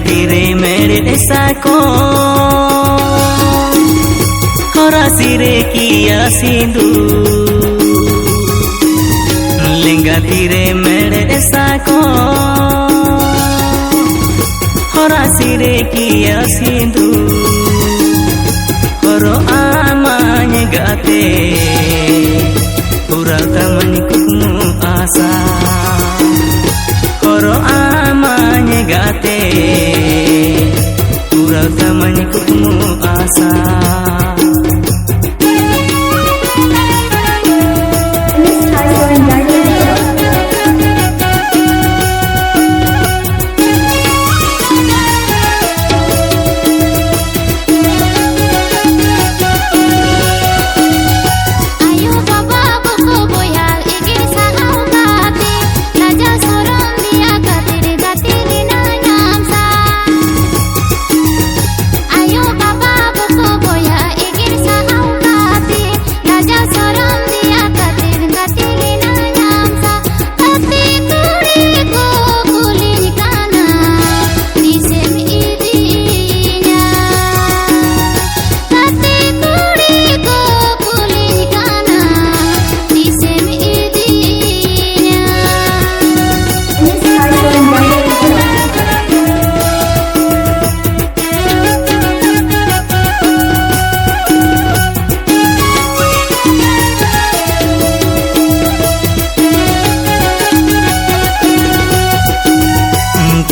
tire mere desako hora sire kia sindu lenga tire mere desako hora sire kia sindu horo amanya gate ural tamani kukmu asa horo amanya gate ural tamani kukmu asa.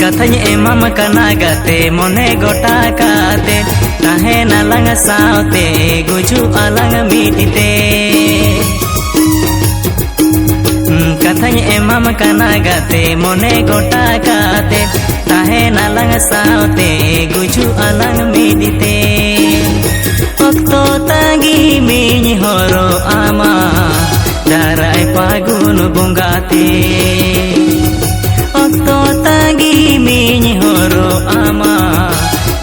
Kathanya emam kana gate mone gota kate tahena lang saute guju alang mitite. Kathanya emam kana gate mone gota kate tahena lang saute guju alang mitite. Okto tagi mini horo ama darai pagun bongate. Okto tagi mini horo ama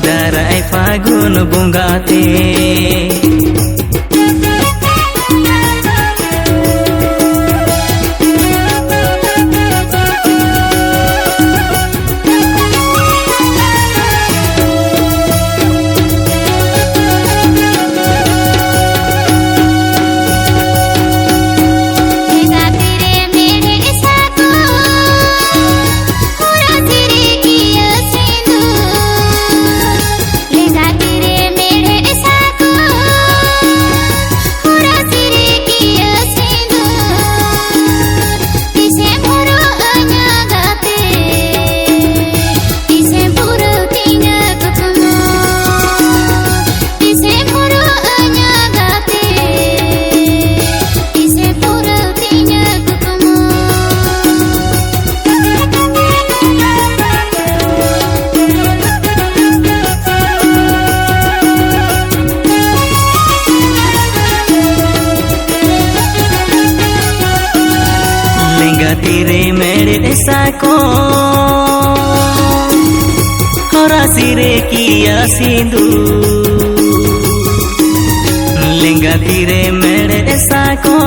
darai pagun bongate. Tire mere desako hora sire kia sindu lenga tire mere desako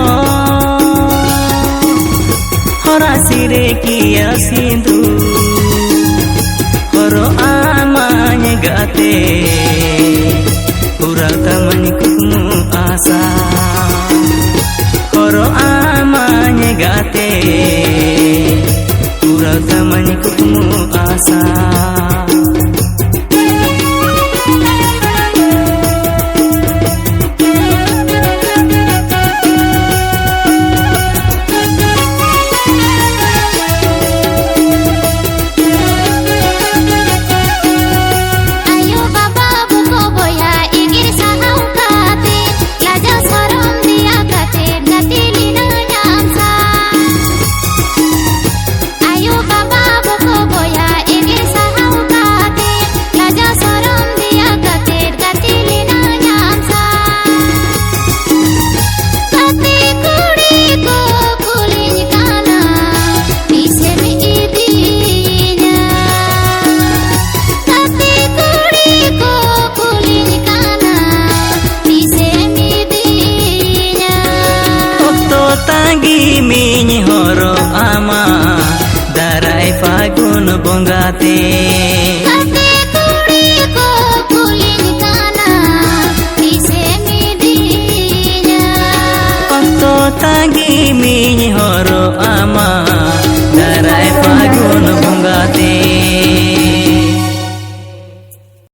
hora sire kia sindu horo amanya gate ural tamani kukmu asa horo amanya gate ural tamani kukmu asa. Mini horo ama darai pagun bongate. गी मी